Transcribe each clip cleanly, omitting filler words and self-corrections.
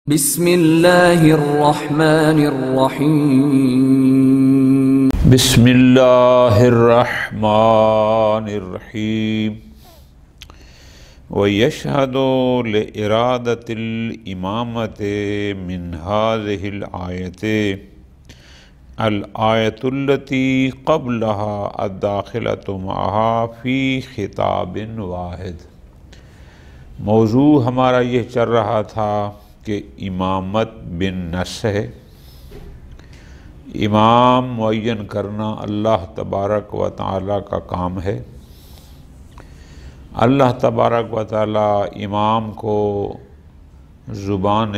بسم اللہ الرحمن الرحیم بسم اللہ الرحمن الرحیم وَيَشْهَدُ لِإِرَادَةِ الْإِمَامَةِ مِنْ هَذِهِ الْآيَةِ الْآيَةُ الَّتِي قَبْلَهَا الدَّاخِلَةُ مَعَهَا فِي خِطَابٍ واحد۔ موضوع ہمارا یہ چل رہا تھا کہ امامت بالنص ہے، امام معین کرنا اللہ تبارک و تعالی کا کام ہے۔ اللہ تبارک و تعالی امام کو زبان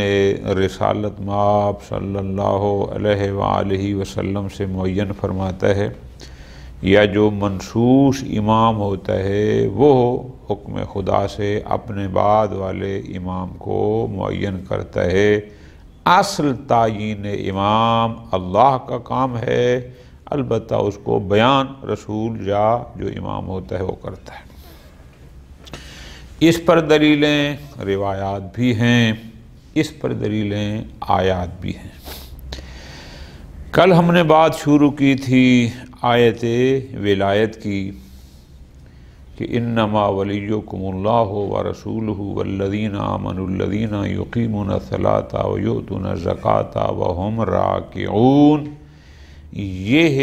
رسالت مآب صلی اللہ علیہ وآلہ وسلم سے معین فرماتا ہے، یا جو منصوص امام ہوتا ہے وہ حکم خدا سے اپنے بعد والے امام کو معین کرتا ہے۔ اصل تعیین امام اللہ کا کام ہے، البتہ اس کو بیان رسول یا جو امام ہوتا ہے وہ کرتا ہے۔ اس پر دلیلیں روایات بھی ہیں، اس پر دلیلیں آیات بھی ہیں۔ کل ہم نے بات شروع کی تھی آیت ولایت کی کہ انما ولیکم اللہ ورسولہ والذین آمنوا الذین یقیمون الصلاۃ ویؤتون الزکاۃ وہم راکعون۔ یہ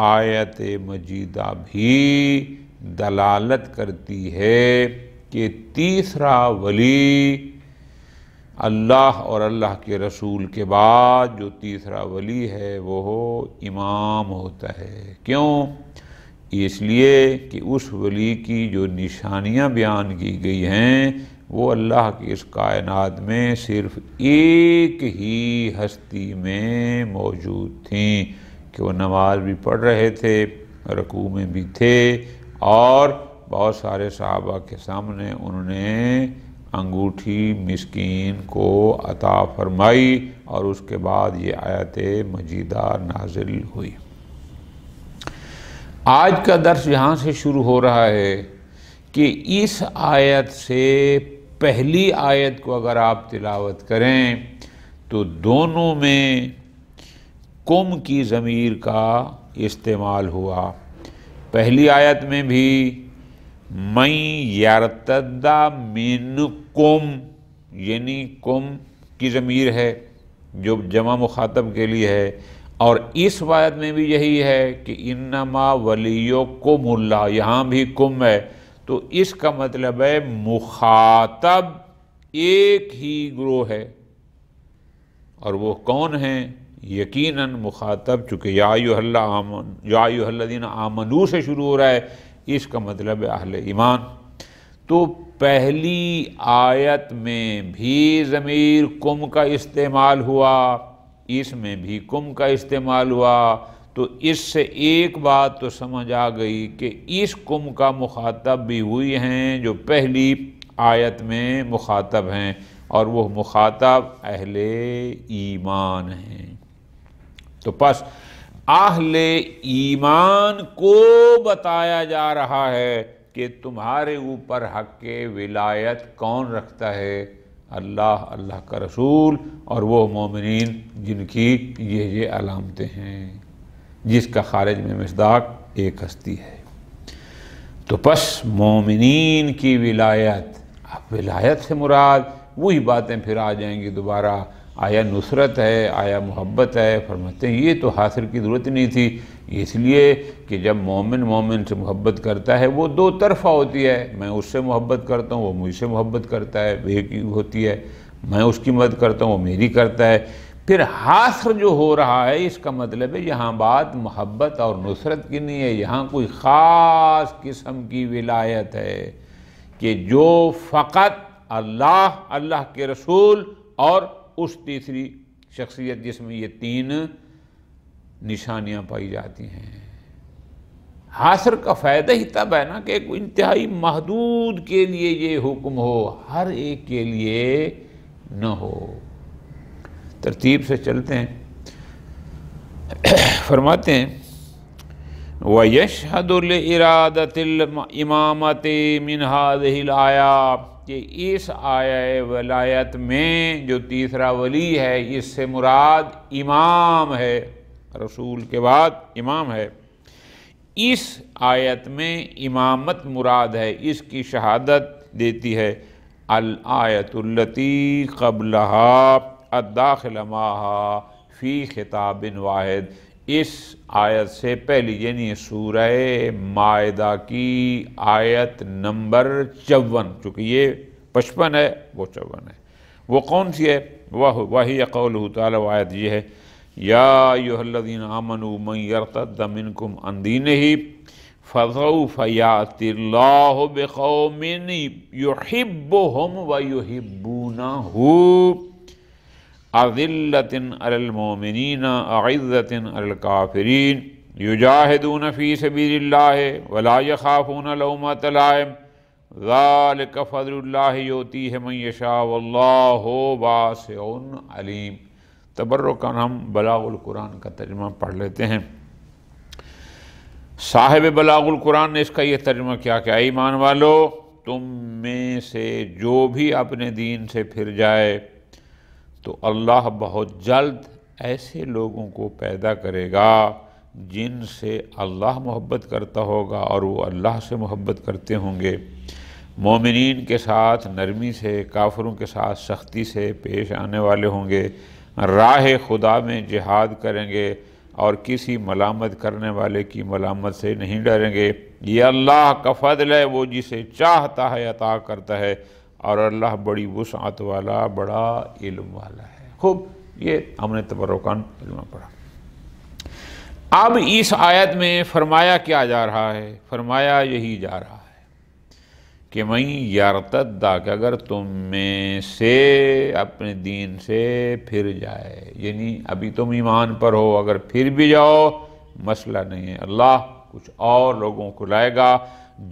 آیت مجیدہ بھی دلالت کرتی ہے کہ تیسرا ولی اللہ اور اللہ کے رسول کے بعد جو تیسرا ولی ہے وہ امام ہوتا ہے۔ کیوں؟ اس لیے کہ اس ولی کی جو نشانیاں بیان کی گئی ہیں وہ اللہ کی اس کائنات میں صرف ایک ہی ہستی میں موجود تھیں کہ وہ نماز بھی پڑھ رہے تھے، رکوع میں بھی تھے، اور بہت سارے صحابہ کے سامنے انہوں نے انگوٹھی مسکین کو عطا فرمائی، اور اس کے بعد یہ آیت مجیدہ نازل ہوئی۔ آج کا درس یہاں سے شروع ہو رہا ہے کہ اس آیت سے پہلی آیت کو اگر آپ تلاوت کریں تو دونوں میں کم کی ضمیر کا استعمال ہوا۔ پہلی آیت میں بھی مَن یرتد منکم، یعنی کم کی ضمیر ہے جو جمع مخاطب کے لیے ہے، اور اس آیت میں بھی یہی ہے کہ انما ولیکم اللہ، یہاں بھی کم ہے، تو اس کا مطلب ہے مخاطب ایک ہی گروہ ہے، اور وہ کون ہیں؟ یقیناً مخاطب، چونکہ یا ایھا الذین آمنوا سے شروع ہو رہا ہے، اس کا مطلب ہے اہل ایمان۔ تو پہلی آیت میں بھی ضمیر کم کا استعمال ہوا، اس میں بھی کم کا استعمال ہوا، تو اس سے ایک بات تو سمجھ آ گئی کہ اس کم کا مخاطب بھی ہوئی ہیں جو پہلی آیت میں مخاطب ہیں، اور وہ مخاطب اہل ایمان ہیں۔ تو پس اہل ایمان کو بتایا جا رہا ہے کہ تمہارے اوپر حق ولایت کون رکھتا ہے؟ اللہ، اللہ کا رسول، اور وہ مومنین جن کی یہ علامتیں ہیں، جس کا خارج میں مصداق ایک ہستی ہے۔ تو پس مومنین کی ولایت، اب ولایت سے مراد وہی باتیں پھر آ جائیں گی دوبارہ، آیا نصرت ہے، آیا محبت ہے؟ فرماتے ہیں یہ تو حاصل کی ضرورت نہیں تھی، اس لیے کہ جب مومن سے محبت کرتا ہے وہ دو طرفہ ہوتی ہے، میں اس سے محبت کرتا ہوں، وہ مجھ سے محبت کرتا ہے، ایک ہی ہوتی ہے، میں اس کی مدد کرتا ہوں، وہ میری کرتا ہے۔ پھر حاصر جو ہو رہا ہے اس کا مطلب ہے یہاں بات محبت اور نصرت کی نہیں ہے، یہاں کوئی خاص قسم کی ولایت ہے کہ جو فقط اللہ کے رسول اور اس تیسری شخصیت جس میں یہ تین نشانیاں پائی جاتی ہیں۔ حاصر کا فائدہ ہی تب ہے نا کہ ایک انتہائی محدود کے لیے یہ حکم ہو، ہر ایک کے لیے نہ ہو۔ ترتیب سے چلتے ہیں، فرماتے ہیں وَيَشْهَدُ لِإِرَادَةِ الْإِمَامَةِ مِنْ هَذِهِ الْآيَةِ، کہ اس آیہ ولایت میں جو تیسرا ولی ہے اس سے مراد امام ہے، رسول کے بعد امام ہے۔ اس آیت میں امامت مراد ہے، اس کی شہادت دیتی ہے الآیۃ التی قبلہا الداخل معہا فی خطاب واحد، اس آیت سے پہلی یعنی سورہ مائدہ کی آیت نمبر 54، چونکہ یہ 55 ہے وہ 54 ہے، وہ کون سی ہے؟ وہی قولہ تعالی، وہ آیت یہ ہے یا ایھا الذین آمنوا من یرتد منکم عن دینہ فسوف یأتی اللہ بقوم یحبہم ویحبونہ اذلۃ علی المؤمنین اعزۃ علی الکافرین یجاہدون فی سبیل اللہ ولا یخافون لومۃ لائم ذالک فضل اللہ یؤتیہ من یشاء واللہ واسع علیم۔ تبرکاً ہم بلاغ القرآن کا ترجمہ پڑھ لیتے ہیں۔ صاحب بلاغ القرآن نے اس کا یہ ترجمہ کیا کہ ایمان والو، تم میں سے جو بھی اپنے دین سے پھر جائے تو اللہ بہت جلد ایسے لوگوں کو پیدا کرے گا جن سے اللہ محبت کرتا ہوگا اور وہ اللہ سے محبت کرتے ہوں گے، مومنین کے ساتھ نرمی سے، کافروں کے ساتھ سختی سے پیش آنے والے ہوں گے، راہ خدا میں جہاد کریں گے اور کسی ملامت کرنے والے کی ملامت سے نہیں ڈریں گے۔ یہ اللہ کا فضل ہے، وہ جسے چاہتا ہے عطا کرتا ہے، اور اللہ بڑی وسعت والا، بڑا علم والا ہے۔ خوب، یہ ہم نے تبرکاً علم پڑھا۔ اب اس آیت میں فرمایا کیا جا رہا ہے؟ فرمایا یہی جا رہا ہے کہ من یرتد، کہ اگر تم میں سے اپنے دین سے پھر جائے، یعنی ابھی تم ایمان پر ہو، اگر پھر بھی جاؤ مسئلہ نہیں ہے، اللہ کچھ اور لوگوں کو لائے گا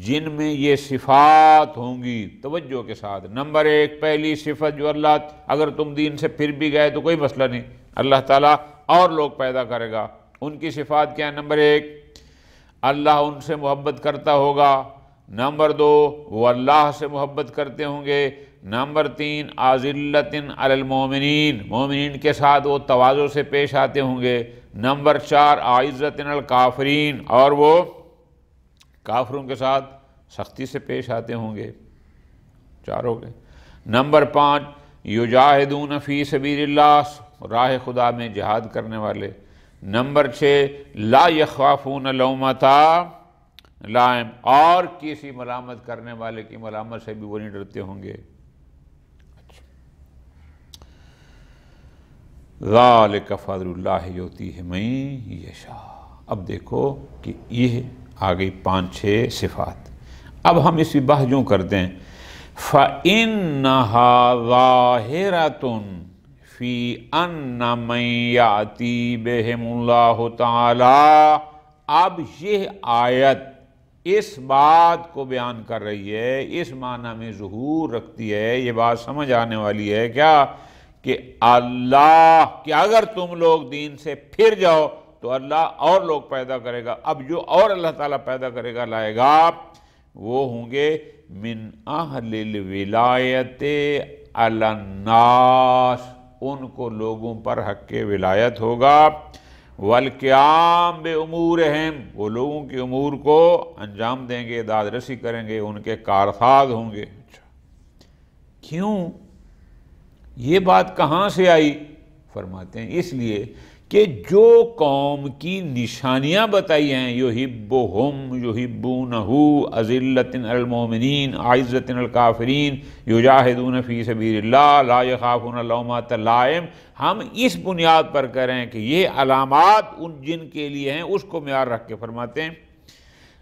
جن میں یہ صفات ہوں گی۔ توجہ کے ساتھ، نمبر 1 پہلی صفت جو اللہ، اگر تم دین سے پھر بھی گئے تو کوئی مسئلہ نہیں، اللہ تعالیٰ اور لوگ پیدا کرے گا۔ ان کی صفات کیا ہے؟ نمبر 1 اللہ ان سے محبت کرتا ہوگا، نمبر 2 وہ اللہ سے محبت کرتے ہوں گے، نمبر 3 اذلۃ علی المؤمنین، مومنین کے ساتھ وہ تواضع سے پیش آتے ہوں گے، نمبر 4 اعزۃ علی الکافرین، اور وہ کافروں کے ساتھ سختی سے پیش آتے ہوں گے، 4 ہو گئے، نمبر 5 یجاہدون فی سبیل اللہ، راہ خدا میں جہاد کرنے والے، نمبر 6 لا یخافون لومۃ لائم، اور کسی ملامت کرنے والے کی ملامت سے بھی وہ نہیں ڈرتے ہوں گے۔ ذالک فضل اللہ یؤتیہ من یشاء۔ اب دیکھو کہ یہ آگئی 5-6 صفات۔ اب ہم اس کی بحث یوں کرتے ہیں، فَإِنَّهَا ظَاهِرَةٌ فِي أَنَّ مَن يَأْتِي بِهِمُ اللَّهُ تَعَالَىٰ۔ اب یہ آیت اس بات کو بیان کر رہی ہے، اس معنی میں ظہور رکھتی ہے، یہ بات سمجھ آنے والی ہے کیا کہ اللہ، کہ اگر تم لوگ دین سے پھر جاؤ تو اللہ اور لوگ پیدا کرے گا۔ اب جو اور اللہ تعالیٰ پیدا کرے گا، لائے گا، وہ ہوں گے من اہل الولایت علی الناس، ان کو لوگوں پر حق ولایت ہوگا، والقیام بامورہم، وہ لوگوں کے امور کو انجام دیں گے، داد رسی کریں گے، ان کے کارساز ہوں گے۔ کیوں؟ یہ بات کہاں سے آئی؟ فرماتے ہیں اس لیے کہ جو قوم کی نشانیاں بتائی ہیں، یحبہم یحبونہ، اذلۃ علی المؤمنین اعزۃ علی الکافرین یجاہدون فی سبیل اللہ لا یخافون لومۃ لائم، ہم اس بنیاد پر کہہ رہے ہیں کہ یہ علامات ان جن کے لیے ہیں اس کو معیار رکھ کے فرماتے ہیں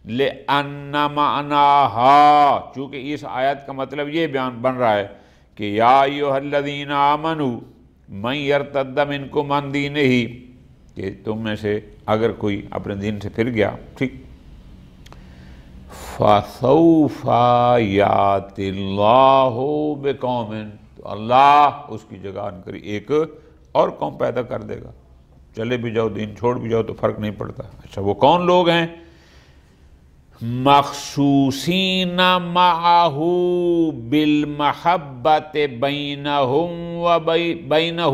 لِأَنَّ مَعْنَاهَا، چونکہ اس آیت کا مطلب یہ بیان بن رہا ہے کہ یا ایھا الذین آمنوا من یرتد منکم عن دینہ، کہ تم میں سے اگر کوئی اپنے دین سے پھر گیا، ٹھیک، فَسَوْفَ یَأْتِی اللَّہُ بِقَوْمٍ، تو اللہ اس کی جگہ ان کری ایک اور قوم پیدا کر دے گا۔ چلے بھی جاؤ، دین چھوڑ بھی جاؤ تو فرق نہیں پڑتا۔ اچھا وہ کون لوگ ہیں؟ مخصوصین معہ بالمحبت بینہم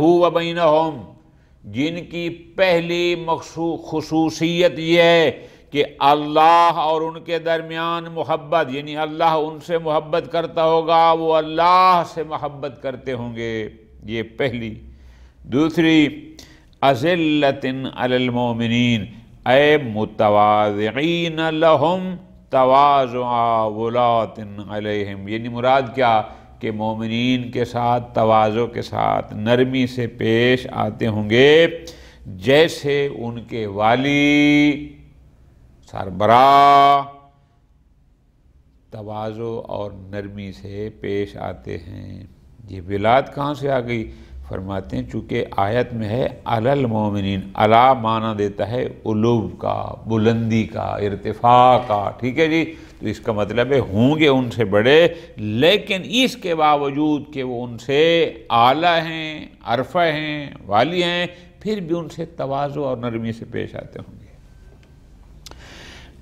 و بینہم، جن کی پہلی خصوصیت یہ ہے کہ اللہ اور ان کے درمیان محبت، یعنی اللہ ان سے محبت کرتا ہوگا، وہ اللہ سے محبت کرتے ہوں گے، یہ پہلی۔ دوسری، اذلۃ علی المؤمنین اے متواضعین لہم تواضعا ولاۃ علیہم، یعنی مراد کیا کہ مومنین کے ساتھ تواضع کے ساتھ نرمی سے پیش آتے ہوں گے، جیسے ان کے والی سربراہ تواضع اور نرمی سے پیش آتے ہیں۔ یہ ولایت کہاں سے آ گئی؟ فرماتے ہیں چونکہ آیت میں ہے علی المؤمنین، علی معنی دیتا ہے علو کا، بلندی کا، ارتفاع کا، ٹھیک ہے جی، تو اس کا مطلب ہے ہوں گے ان سے بڑے، لیکن اس کے باوجود کہ وہ ان سے اعلیٰ ہیں، عرفہ ہیں، والی ہیں، پھر بھی ان سے تواضع اور نرمی سے پیش آتے ہوں گے۔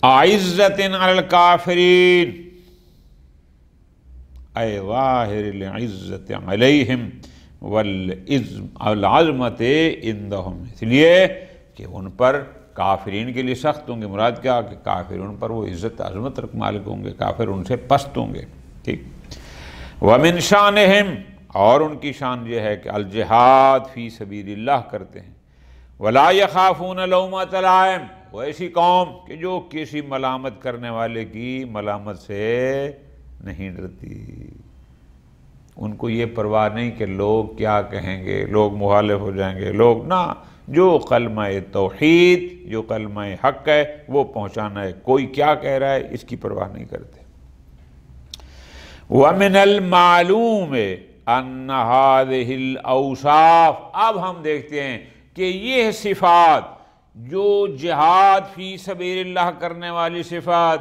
اعزۃ علی الکافرین اے ظاہر العزت علیہم والعظمت عندہم، اس لیے کہ ان پر کافرین کے لیے سخت ہوں گے، مراد کیا کہ کافر ان پر وہ عزت عظمت مالک ہوں گے، کافر ان سے پست ہوں گے، ٹھیک۔ ومن شانہم، اور ان کی شان یہ ہے کہ الجہاد فی سبیل اللہ کرتے ہیں، ولا یخافون لومۃ لائم، وہ ایسی قوم کہ جو کسی ملامت کرنے والے کی ملامت سے نہیں ڈرتی، ان کو یہ پرواہ نہیں کہ لوگ کیا کہیں گے، لوگ مخالف ہو جائیں گے، لوگ نہ، جو کلمہ توحید، جو کلمہ حق ہے وہ پہنچانا ہے، کوئی کیا کہہ رہا ہے اس کی پرواہ نہیں کرتے۔ وَمِنَ الْمَعْلُومِ أَنَّ هَذِهِ الْأَوْصَافِ، اب ہم دیکھتے ہیں کہ یہ صفات جو جہاد فی سبیل اللہ کرنے والی صفات،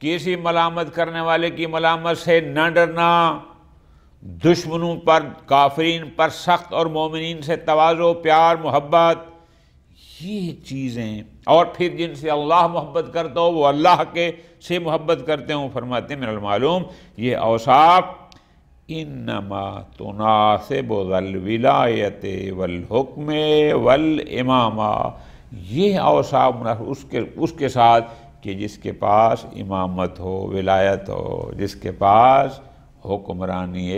کسی ملامت کرنے والے کی ملامت سے نہ ڈرنا، دشمنوں پر، کافرین پر سخت اور مومنین سے تواضع، پیار، محبت، یہ چیزیں، اور پھر جن سے اللہ محبت کرتا ہو وہ اللہ کے سے محبت کرتے ہوں، فرماتے ہیں من المعلوم یہ اوصاف انما تناسب الولایت والحکم والامامہ، یہ اوصاف اس کے ساتھ کہ جس کے پاس امامت ہو، ولایت ہو، جس کے پاس حکمرانی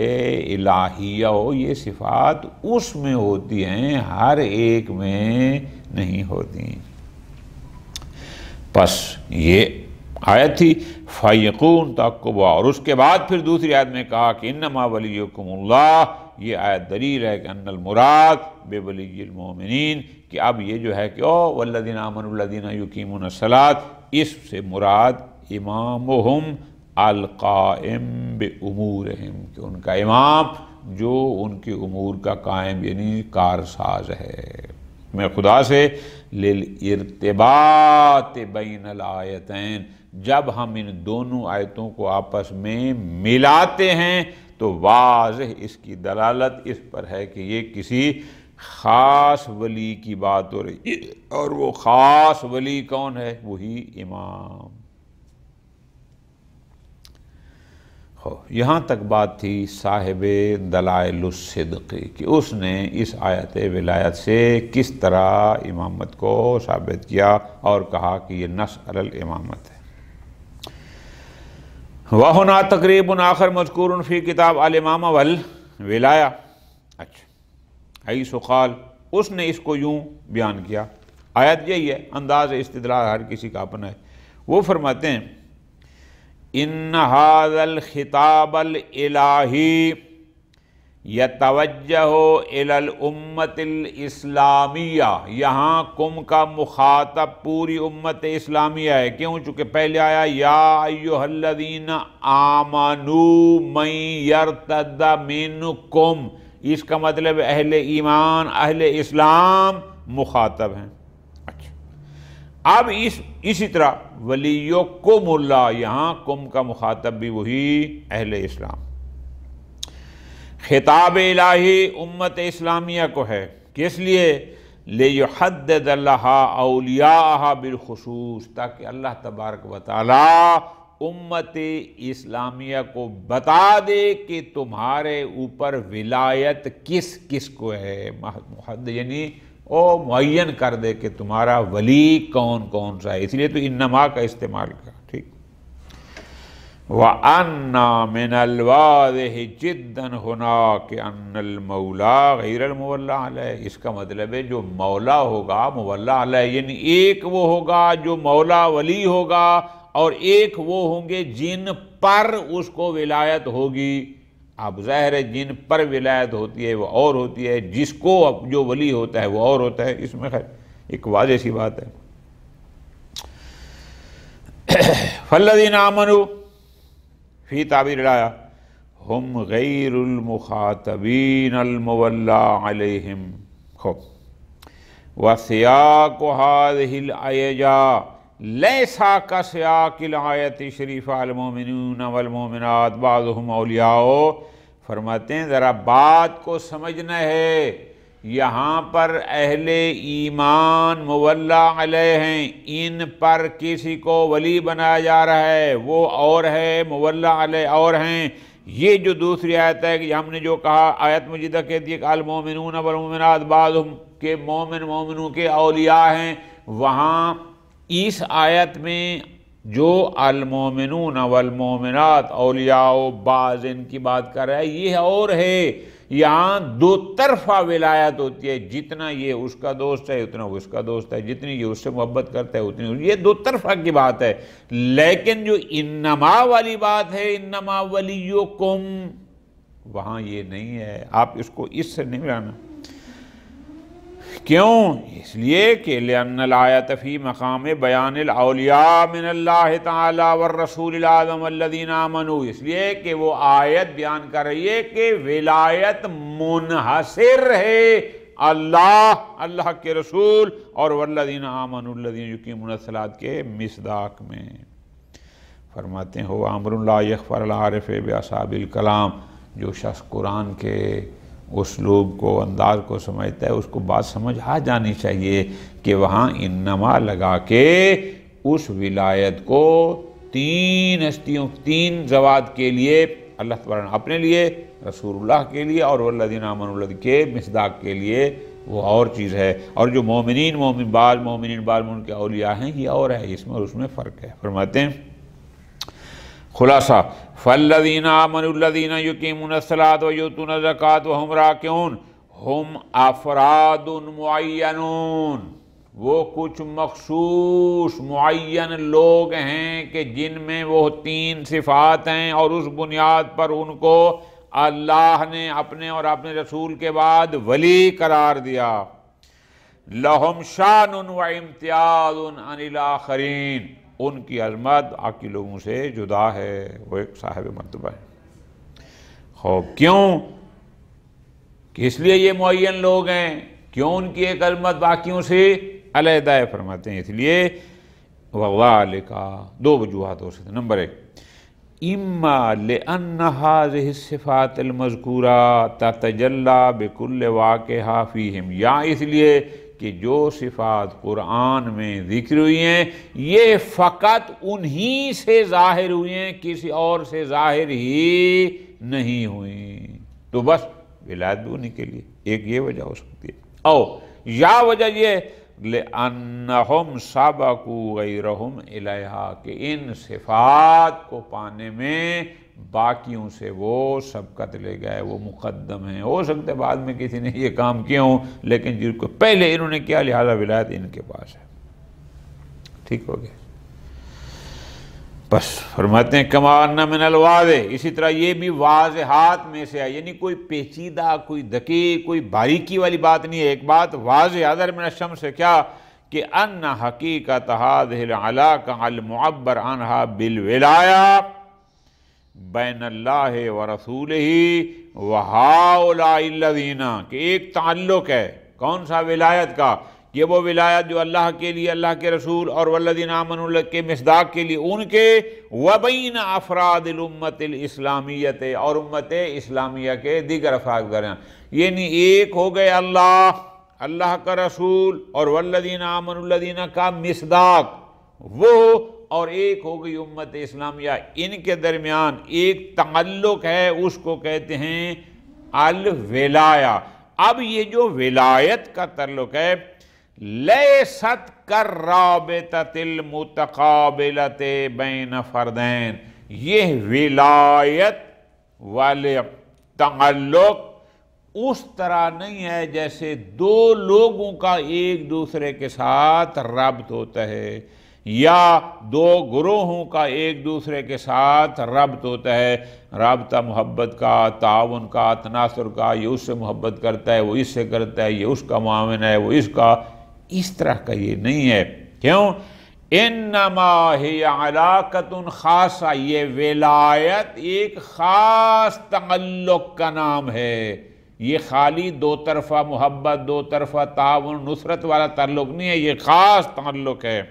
الہیہ ہو، یہ صفات اس میں ہوتی ہیں، ہر ایک میں نہیں ہوتی۔ پس یہ آیت تھی فَيَقُونَ تَعْقُبَ، اور اس کے بعد پھر دوسری آیت میں کہا کہ انما ولیکم اللہ، یہ آیت دلیل ہے کہ ان المراد بولی المؤمنین، کہ اب یہ جو ہے کہ والذین آمنوا الذین یقیمون الصلاۃ، اس سے مراد امامہم القائم بامورہم، کہ ان کا امام جو ان کے امور کا قائم یعنی کارساز ہے۔ میں خدا سے للارتباط بین الآیتین، جب ہم ان دونوں آیتوں کو آپس میں ملاتے ہیں تو واضح اس کی دلالت اس پر ہے کہ یہ کسی خاص ولی کی بات ہو رہی ہے، اور وہ خاص ولی کون ہے؟ وہی امام۔ یہاں تک بات تھی صاحب دلائل الصدق کہ اس نے اس آیت ولایت سے کس طرح امامت کو ثابت کیا اور کہا کہ یہ نص علی الامامت ہے۔ وَهُنَا تقریب آخر مذکور فی کتاب الامامہ والولایہ، اچھا حیث قال، اس نے اس کو یوں بیان کیا، آیت یہی ہے، انداز استدلال ہر کسی کا اپنا ہے۔ وہ فرماتے ہیں ان هذا الخطاب الالہی یتوجہ الی الامت الاسلامیہ، یہاں کم کا مخاطب پوری امت اسلامیہ ہے، کیوں؟ چونکہ پہلے آیا یا ایھا الذین آمنوا من یرتد منکم، اس کا مطلب اہل ایمان، اہل اسلام مخاطب ہیں۔ اب اسی طرح ولیکم اللہ، یہاں کم کا مخاطب بھی وہی اہل اسلام۔ خطاب الہی امت اسلامیہ کو ہے، کس لیے؟ لِيُحَدِّدَ لَهَا أَوْلِيَاءَهَا بالخصوص، تاکہ اللہ تبارک و تعالی امت اسلامیہ کو بتا دے کہ تمہارے اوپر ولایت کس کس کو ہے، یعنی وہ معین کر دے کہ تمہارا ولی کون کون سا ہے، اس لیے تو انما کا استعمال کیا، ٹھیک۔ وَأَنَّا مِنَ الْوَاضِحِ جِدًّا هُنَاكَ أَنَّ الْمَوْلَى غَيْرَ الْمُوَلَّى عَلَيْهِ، اس کا مطلب ہے جو مولا ہوگا مولا علیہ، یعنی ایک وہ ہوگا جو مولا ولی ہوگا اور ایک وہ ہوں گے جن پر اس کو ولایت ہوگی۔ اب ظاہر ہے جن پر ولایت ہوتی ہے وہ اور ہوتی ہے، جس کو جو ولی ہوتا ہے وہ اور ہوتا ہے، اس میں خیر ایک واضح سی بات ہے۔ فَالَّذِينَ آمَنُوا فی تعبیر الآیہ ہم غیر المخاطبین المولی علیہم، وسیاق هذه الآیہ لیس کسیاق الآیۃ الشریفہ المؤمنون والمؤمنات بعضهم اولیاء، فرماتے ہیں ذرا بات کو سمجھنا ہے، یہاں پر اہل ایمان مولا علیہ ہیں، ان پر کسی کو ولی بنایا جا رہا ہے، وہ اور ہے، مولا علیہ اور ہیں۔ یہ جو دوسری آیت ہے کہ ہم نے جو کہا، آیت مجیدہ کہتی ہے کہ المؤمنون والمؤمنات بعضهم، کہ مومن مومنوں کے اولیاء ہیں، وہاں اس آیت میں جو المؤمنون والمؤمنات اولیاء بعض ان کی بات کر رہا ہے، یہ اور ہے، یہاں دو طرفہ ولایت ہوتی ہے، جتنا یہ اس کا دوست ہے اتنا وہ اس کا دوست ہے، جتنی یہ اس سے محبت کرتا ہے اتنی، یہ دو طرفہ کی بات ہے۔ لیکن جو انما والی بات ہے، انما ولیکم، وہاں یہ نہیں ہے، آپ اس کو اس سے نہیں ملانا۔ کیوں؟ اس لیے کہ لأن الآیۃ فی مقام بیان الاولیاء من اللہ تعالی والرسول الاعظم الذین آمنوا، اس لیے کہ وہ آیت بیان کر رہی ہے کہ ولایت منحصر ہے اللہ کے رسول اور والذین آمنوا الذین یقیمون الصلاۃ کے مصداق میں۔ فرماتے ہیں ہو امر لا یخفی علی العارف باصحاب الکلام، جو شخص قرآن کے اسلوب کو انداز کو سمجھتا ہے اس کو بات سمجھ آ جانی چاہیے کہ وہاں انما لگا کے اس ولایت کو تین ہستیوں تین ذوات کے لیے، اللہ تعالیٰ نے اپنے لیے، رسول اللہ کے لیے اور والذین آمنوا الذین کے مصداق کے لیے وہ اور چیز ہے، اور جو مومنین بعض مومنین کے اولیاء ہیں یہ اور ہے، اس میں اور اس میں فرق ہے۔ فرماتے ہیں خلاصہ فالذین آمنوا الذین یقیمون الصلاۃ ویؤتون الزکاۃ وہم راکعون، ہم افراد معینون، وہ کچھ مخصوص معین لوگ ہیں کہ جن میں وہ تین صفات ہیں، اور اس بنیاد پر ان کو اللہ نے اپنے اور اپنے رسول کے بعد ولی قرار دیا۔ لہم شان و امتیاز عن الاخرین، ان کی عظمت باقی لوگوں سے جدا ہے، وہ ایک صاحب مرتبہ ہے۔ خوب کیوں؟ کہ اس لیے یہ معین لوگ ہیں، کیوں ان کی ایک عظمت باقیوں سے علیحدہ ہے؟ فرماتے ہیں اس لیے وذالک، دو وجوہات ہو سکتے ہیں۔ نمبر ایک، اما لأن هذه الصفات المذکورہ تتجلی بکل واقعہ فیہم، یا اس لیے کہ جو صفات قرآن میں ذکر ہوئی ہیں یہ فقط انہی سے ظاہر ہوئی ہیں، کسی اور سے ظاہر ہی نہیں ہوئی، تو بس ولایت بھی انہی کے لیے، ایک یہ وجہ ہو سکتی ہے۔ او یا وجہ یہ لأنہم سبقوا غیرہم الیہا، کہ ان صفات کو پانے میں باقیوں سے وہ سبقت لے گئے، وہ مقدم ہیں۔ ہو سکتا ہے بعد میں کسی نے یہ کام کیا ہوں، لیکن جن کو پہلے انہوں نے کیا لہذا ولایت ان کے پاس ہے۔ ٹھیک ہو گیا؟ بس فرماتے ہیں کما ان من الواضح، اسی طرح یہ بھی واضحات میں سے ہے، یعنی کوئی پیچیدہ، کوئی دقیق، کوئی باریکی والی بات نہیں ہے، ایک بات واضح حضر من الشمس سے کیا کہ ان حقیقت هذه العلاقہ المعبر عنہا بالولایہ بین اللہ ورسولہ وہؤلاء الذین، کہ ایک تعلق ہے، کون سا؟ ولایت کا، کہ وہ ولایت جو اللہ کے لیے، اللہ کے رسول اور والذین آمنوا کے مصداق کے لیے ان کے، وبین افراد الامت الاسلامیت، اور امت اسلامیہ کے دیگر افراد درمیان، یعنی ایک ہو گئے اللہ اللہ کا رسول اور والذین آمنوا الذین کا مصداق وہ، اور ایک ہو گئی امت اسلامیہ، ان کے درمیان ایک تعلق ہے، اس کو کہتے ہیں الولایہ۔ اب یہ جو ولایت کا تعلق ہے، لیست کالرابطۃ المتقابلۃ بین فردین، یہ ولایت والے تعلق اس طرح نہیں ہے جیسے دو لوگوں کا ایک دوسرے کے ساتھ ربط ہوتا ہے، یا دو گروہوں کا ایک دوسرے کے ساتھ ربط ہوتا ہے، رابطہ محبت کا، تعاون کا، تناصر کا، یہ اس سے محبت کرتا ہے، وہ اس سے کرتا ہے، یہ اس کا معاون ہے، وہ اس کا، اس طرح کا یہ نہیں ہے۔ کیوں؟ انما ہی علاقۃ خاصہ، یہ ولایت ایک خاص تعلق کا نام ہے، یہ خالی دو طرفہ محبت، دو طرفہ تعاون، نصرت والا تعلق نہیں ہے، یہ خاص تعلق ہے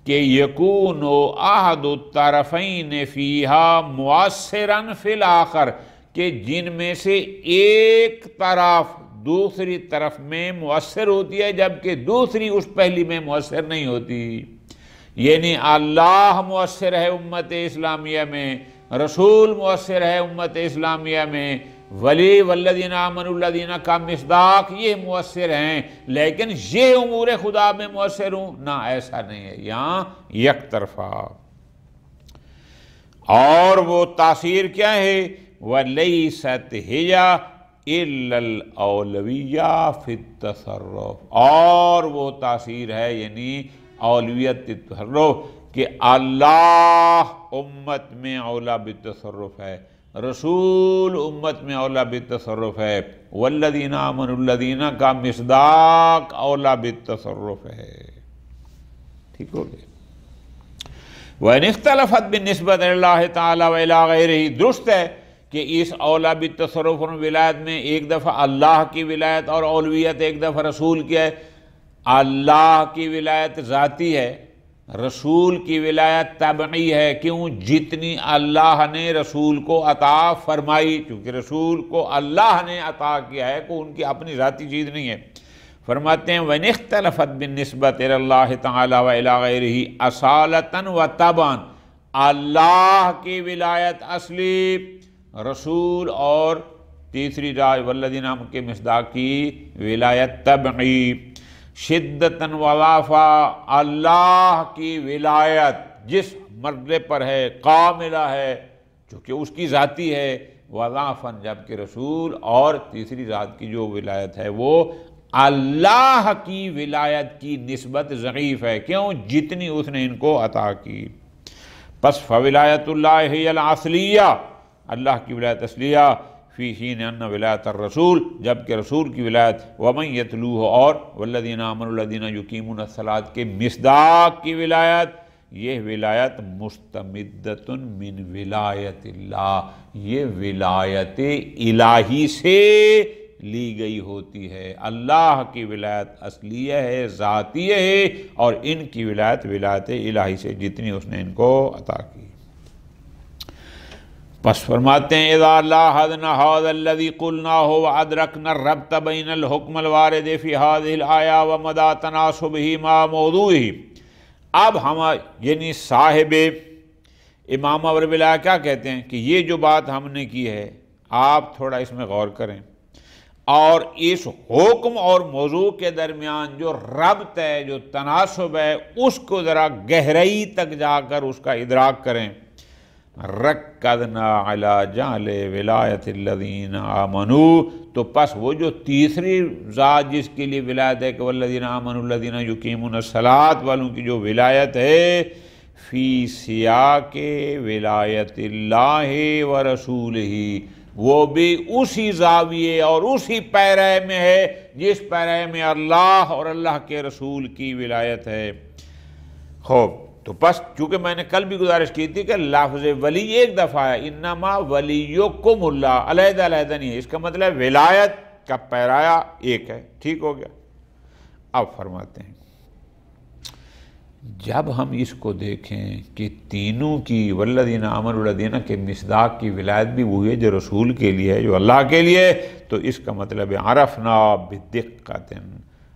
کہ یکون احد الطرفین فیہا مؤثرا فی الآخر، کہ جن میں سے ایک طرف دوسری طرف میں مؤثر ہوتی ہے جبکہ دوسری اس پہلی میں مؤثر نہیں ہوتی۔ یعنی اللہ مؤثر ہے امت اسلامیہ میں، رسول مؤثر ہے امت اسلامیہ میں، ولی والذین آمنوا الذین کا مصداق یہ مؤثر ہیں، لیکن یہ امور خدا میں مؤثر ہوں نہ، ایسا نہیں ہے، یہاں یک طرفہ۔ اور وہ تاثیر کیا ہے؟ وَلَيْسَتْ هِيَ إِلَّا الْأَوْلَوِيَّةُ فِي التَّصَرُّفِ، اور وہ تاثیر ہے یعنی اولویت تصرف، کہ اللہ امت میں اولا بالتصرف ہے، رسول امت میں اولا بالتصرف ہے، والذین آمنوا الذین کا مصداق اولا بالتصرف ہے۔ ٹھیک ہو گیا؟ وَإِنِ اخْتَلَفَتْ بِالنِّسْبَةِ لِلَّهِ تَعَالَى وَإِلَىٰ غَيْرِهِ، درست ہے کہ اس اولا بالتصرف اور ولایت میں ایک دفعہ اللہ کی ولایت اور اولویت، ایک دفعہ رسول کی ہے۔ اللہ کی ولایت ذاتی ہے، رسول کی ولایت طبعی ہے۔ کیوں؟ جتنی اللہ نے رسول کو عطا فرمائی، چونکہ رسول کو اللہ نے عطا کیا ہے، کوئی ان کی اپنی ذاتی چیز نہیں ہے۔ فرماتے ہیں وَإِنِ اخْتَلَفَتْ بِالنِّسْبَةِ إِلَى اللَّهِ تَعَالَى وَإِلَىٰ غَيْرِهِ أَصَالَةً وَطَبْعًا، اللہ کی ولایت اصلی، رسول اور تیسری رائے والذین آمنوا کے مصداق کی ولایت طبعی، شدتاً وضعفا، اللہ کی ولایت جس مرتبے پر ہے کاملہ ہے چونکہ اس کی ذاتی ہے، وضعفاً جبکہ رسول اور تیسری ذات کی جو ولایت ہے وہ اللہ کی ولایت کی نسبت ضعیف ہے۔ کیوں؟ جتنی اس نے ان کو عطا کی۔ پس فولایت اللہ ہی الاصلیہ، اللہ کی ولایت اصلیہ، فی حین ان ولایت الرسول، جبکہ رسول کی ولایت، ومن یتلوہ، اور والذین آمنوا الذین یقیمون الصلاۃ کے مصداق کی ولایت، یہ ولایت مستمدۃ من ولایت اللہ، یہ ولایت الہی سے لی گئی ہوتی ہے۔ اللہ کی ولایت اصلیہ ہے، ذاتیہ ہے، اور ان کی ولایت ولایت الہی سے جتنی اس نے ان کو عطا کی۔ پس فرماتے ہیں اذا لاحظنا هذا الذي قلناه وادركنا الربط بين الحكم الوارد في هذه الايه ومدى تناسبه مع موضوعه، اب ہم یعنی صاحب امامہ اور ولایت کیا کہتے ہیں کہ یہ جو بات ہم نے کی ہے آپ تھوڑا اس میں غور کریں، اور اس حکم اور موضوع کے درمیان جو ربط ہے، جو تناسب ہے، اس کو ذرا گہرائی تک جا کر اس کا ادراک کریں۔ رکضنا علی جعل ولایت الذین آمنوا، تو پس وہ جو تیسری ذات جس کے لیے ولایت ہے کہ والذین آمنوا الذین یقیمون الصلاۃ والوں کی جو ولایت ہے، فی سیاق ولایت اللہ ورسولہ، وہ بھی اسی زاویے اور اسی پیرے میں ہے جس پیرے میں اللہ اور اللہ کے رسول کی ولایت ہے۔ خوب، تو بس چونکہ میں نے کل بھی گزارش کی تھی کہ لفظ ولی ایک دفعہ ہے، انما ولیکم اللہ، علیحدہ علیحدہ نہیں ہے، اس کا مطلب ولایت کا پیرایا ایک ہے۔ ٹھیک ہو گیا؟ اب فرماتے ہیں جب ہم اس کو دیکھیں کہ تینوں کی والذین آمنوا الذین کے مصداق کی ولایت بھی وہی ہے جو رسول کے لیے ہے، جو اللہ کے لیے، تو اس کا مطلب ہے عرفنا بدقت،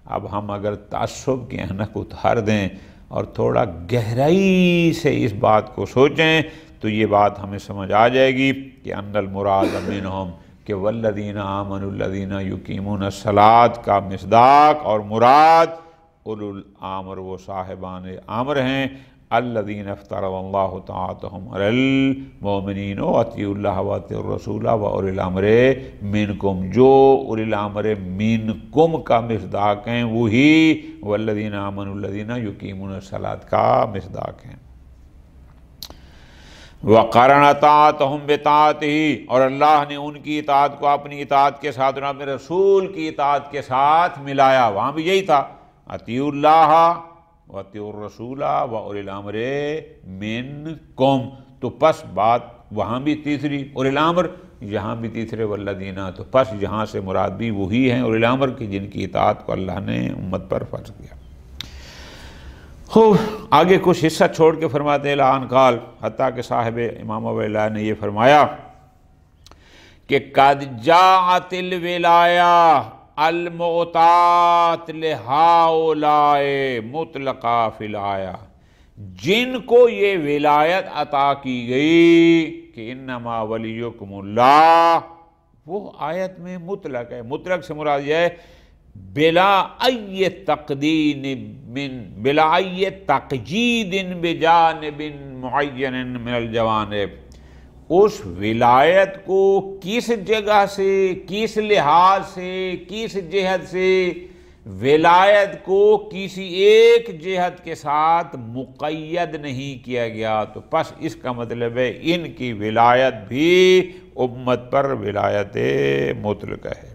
اب ہم اگر تعصب کے اینک اتار دیں اور تھوڑا گہرائی سے اس بات کو سوچیں تو یہ بات ہمیں سمجھ آ جائے گی کہ ان المراد منہم کہ والذین آمنوا الذین یقیمون الصلاۃ کا مصداق اور مراد اولو الامر وہ صاحبان امر ہیں، الذین افترض اللہ طاعتهم علی المؤمنین واطیعوا اللہ واطیعوا الرسول واولی الامر منکم، جو اولی الامر منکم کا مصداق ہیں وہی والذین آمنوا الذین یقیمون الصلاۃ کا مصداق ہیں۔ وَقَرَنَ طَاعَتَهُمْ بِطَاعَتِهِ، اور اللہ نے ان کی اطاعت کو اپنی اطاعت کے ساتھ اور اپنے رسول کی اطاعت کے ساتھ ملایا، وہاں بھی یہی تھا اطیعوا اللہ واطیعوا الرسول واولی الامر منکم، تو پس بات وہاں بھی تیسری اولی الامر، یہاں بھی تیسرے والذین، تو پس یہاں سے مراد بھی وہی ہیں اولی الامر کی جن کی اطاعت کو اللہ نے امت پر فرض کیا۔ خوب آگے کچھ حصہ چھوڑ کے فرماتے ہیں الان قال، حتیٰ کہ صاحب امام ابو اللہ نے یہ فرمایا کہ قد جاءت الولایہ المعطات لہؤلاء مطلقہ فی الآیہ، جن کو یہ ولایت عطا کی گئی کہ انما ولیکم اللہ، وہ آیت میں مطلق ہے، مطلق سے مراد یہ ہے بلا ای تقدین بلا ای تقجید بجانب معین من الجوانب، اس ولایت کو کس جگہ سے، کس لحاظ سے، کس جہت سے، ولایت کو کسی ایک جہت کے ساتھ مقید نہیں کیا گیا، تو پس اس کا مطلب ہے ان کی ولایت بھی امت پر ولایت مطلق ہے۔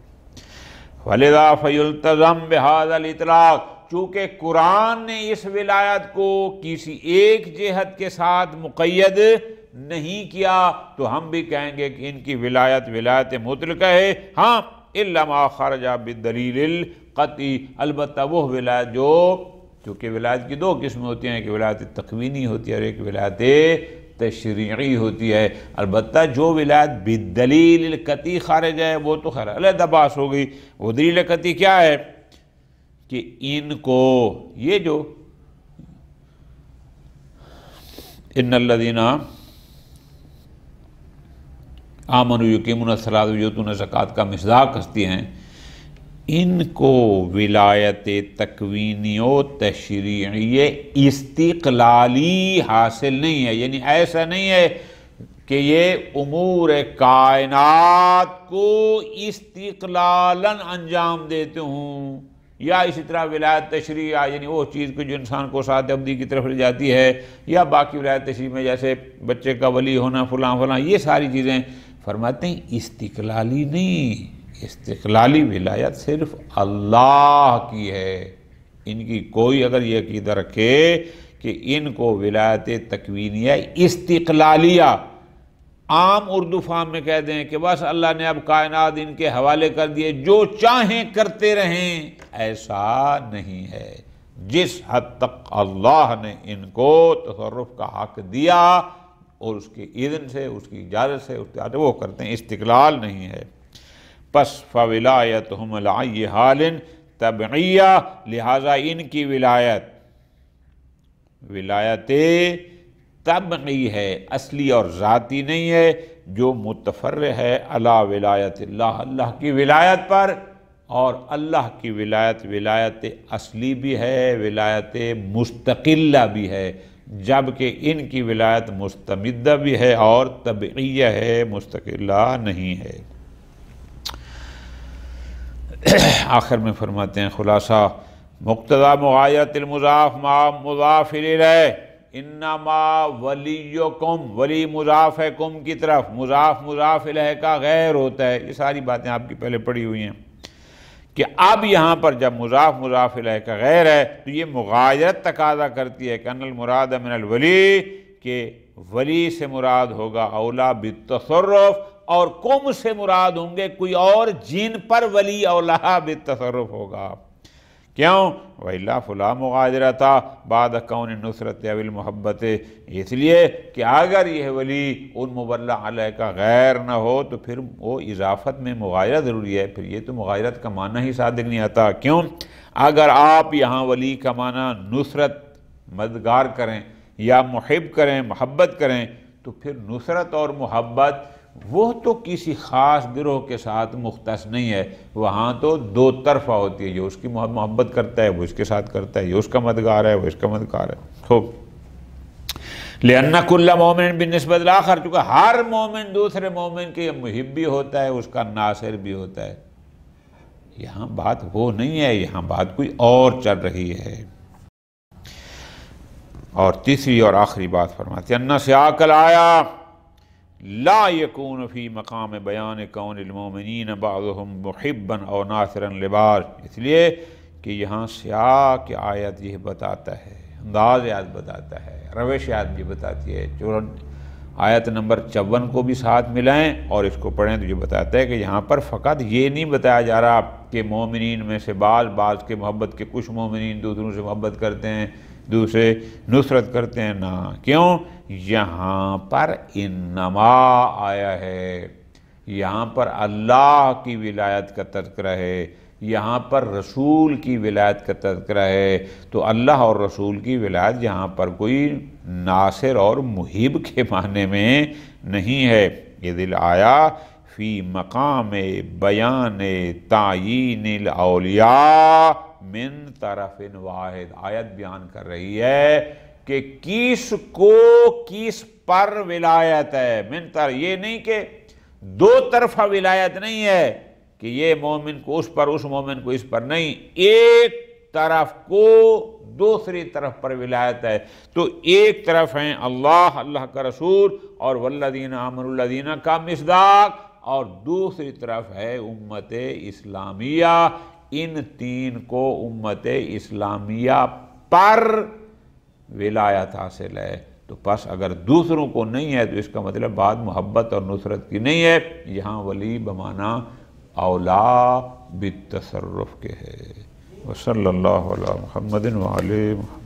وَلِذَا فَيُلْتَزَمْ بِهَذَا الْإِطْلَاقِ، چونکہ قرآن نے اس ولایت کو کسی ایک جہت کے ساتھ مقید نہیں کیا تو ہم بھی کہیں گے کہ ان کی ولایت ولایت مطلقہ ہے، ہاں إِلَّا مَا خَرَجَ بِالدَّلِيلِ الْقَطْعِي، البتہ وہ ولایت جو، چونکہ ولایت کی دو قسمیں ہوتی ہیں، ایک ولایت تکوینی ہوتی ہے اور ایک ولایت تشریعی ہوتی ہے، البتہ جو ولایت بالدلیل القطعی خارج ہے وہ تو خیر علیحدہ بحث ہو گئی۔ وہ دلیل قطعی کیا ہے کہ ان کو یہ جو ان الذین آمنوا یقیمون الصلاۃ ویؤتون الزکوٰۃ کا مصداق ہستی ہیں، ان کو ولایت تکوینی و تشریعی استقلالی حاصل نہیں ہے، یعنی ایسا نہیں ہے کہ یہ امور کائنات کو استقلالاً انجام دیتے ہوں، یا اسی طرح ولایت تشریع یعنی وہ چیز کو جو انسان کو ساتھ ابدی کی طرف لے جاتی ہے، یا باقی ولایت تشریع میں جیسے بچے کا ولی ہونا فلاں فلاں، یہ ساری چیزیں فرماتے ہیں استقلالی نہیں، استقلالی ولایت صرف اللہ کی ہے۔ ان کی کوئی اگر یہ عقیدہ رکھے کہ ان کو ولایت تکوینیہ استقلالیہ، عام اردو فارم میں کہہ دیں کہ بس اللہ نے اب کائنات ان کے حوالے کر دیے، جو چاہیں کرتے رہیں، ایسا نہیں ہے۔ جس حد تک اللہ نے ان کو تصرف کا حق دیا اور اس کی اذن سے، اس کی اجازت سے وہ کرتے ہیں، استقلال نہیں ہے۔ پس فولایتہم علی حال تبعیہ، لہذا ان کی ولایت طبعی ہے، اصلی اور ذاتی نہیں ہے، جو متفرع ہے علی ولایت اللہ، اللہ کی ولایت پر، اور اللہ کی ولایت ولایت اصلی بھی ہے، ولایت مستقلہ بھی ہے، جبکہ ان کی ولایت مستمدہ بھی ہے اور طبعیہ ہے، مستقلہ نہیں ہے۔ آخر میں فرماتے ہیں خلاصہ، مقتضی مغایرت المضاف مع مضاف الیہ، انما ولیکم، ولی مضاف ہے کم کی طرف، مضاف مضاف الیہ کا غیر ہوتا ہے، یہ ساری باتیں آپ کی پہلے پڑھی ہوئی ہیں کہ اب یہاں پر جب مضاف مضاف الیہ کا غیر ہے تو یہ مغایرت تقاضا کرتی ہے کہ ان المراد من الولی، کہ ولی سے مراد ہوگا اولا بالتصرف، اور کم سے مراد ہوں گے کوئی اور جن پر ولی اولا بالتصرف ہوگا، کیوں؟ وَإِلَّا فُلَا مُغَادِرَةَ بَعْدَ كَوْنِ النُّصْرَةِ أَوِ الْمُحَبَّةِ، اس لیے کہ اگر یہ ولی ان مبلغ علیہ کا غیر نہ ہو تو پھر وہ اضافت میں مغایرہ ضروری ہے، پھر یہ تو مغایرت کا معنی ہی صادق نہیں آتا۔ کیوں؟ اگر آپ یہاں ولی کا معنی نصرت مددگار کریں یا محب کریں، محبت کریں، تو پھر نصرت اور محبت وہ تو کسی خاص گروہ کے ساتھ مختص نہیں ہے، وہاں تو دو طرفہ ہوتی ہے، جو اس کی محبت کرتا ہے وہ اس کے ساتھ کرتا ہے، جو اس کا مددگار ہے وہ اس کا مددگار ہے۔ خوب، لِأَنَّ كُلَّ مُؤْمِنٍ بِالنِّسْبَةِ لِلْآخَرِ، چونکہ ہر مومن دوسرے مومن کے محب بھی ہوتا ہے، اس کا ناصر بھی ہوتا ہے۔ یہاں بات وہ نہیں ہے، یہاں بات کوئی اور چل رہی ہے۔ اور تیسری اور آخری بات فرماتے ہیں، أَنَّ سِيَاقَ الْآيَةِ لا يكون في مقام بیان کون المؤمنین بعضهم محبا او ناصرا لبعض، اس لیے کہ یہاں سیاق آیت یہ بتاتا ہے، انداز آیت بتاتا ہے، روش آیت یہ بتاتی ہے۔ جو آیت نمبر 54 کو بھی ساتھ ملائیں اور اس کو پڑھیں تو یہ بتاتا ہے کہ یہاں پر فقط یہ نہیں بتایا جا رہا کہ مومنین میں سے بعض کے محبت کے کچھ مومنین دوسروں سے محبت کرتے ہیں، دوسرے نصرت کرتے ہیں، نہ۔ کیوں؟ یہاں پر انما آیا ہے، یہاں پر اللہ کی ولایت کا تذکرہ ہے، یہاں پر رسول کی ولایت کا تذکرہ ہے، تو اللہ اور رسول کی ولایت یہاں پر کوئی ناصر اور محب کے معنی میں نہیں ہے۔ یہ دل آیا فی مقام بیان تعیین الاولیاء من طرف واحد، آیت بیان کر رہی ہے کہ کس کو کس پر ولایت ہے، من طرف، یہ نہیں کہ دو طرفہ ولایت نہیں ہے کہ یہ مومن کو اس پر، اس مومن کو اس پر، نہیں، ایک طرف کو دوسری طرف پر ولایت ہے۔ تو ایک طرف ہیں اللہ، اللہ کا رسول، اور والذین آمنوا الذین کا مصداق، اور دوسری طرف ہے امت اسلامیہ۔ ان تین کو امت اسلامیہ پر ولایت حاصل ہے۔ تو پس اگر دوسروں کو نہیں ہے تو اس کا مطلب بات محبت اور نصرت کی نہیں ہے، یہاں ولی بمعنی اولا بالتصرف کے ہے۔ وصلی اللہ علی محمد وعلی محمد۔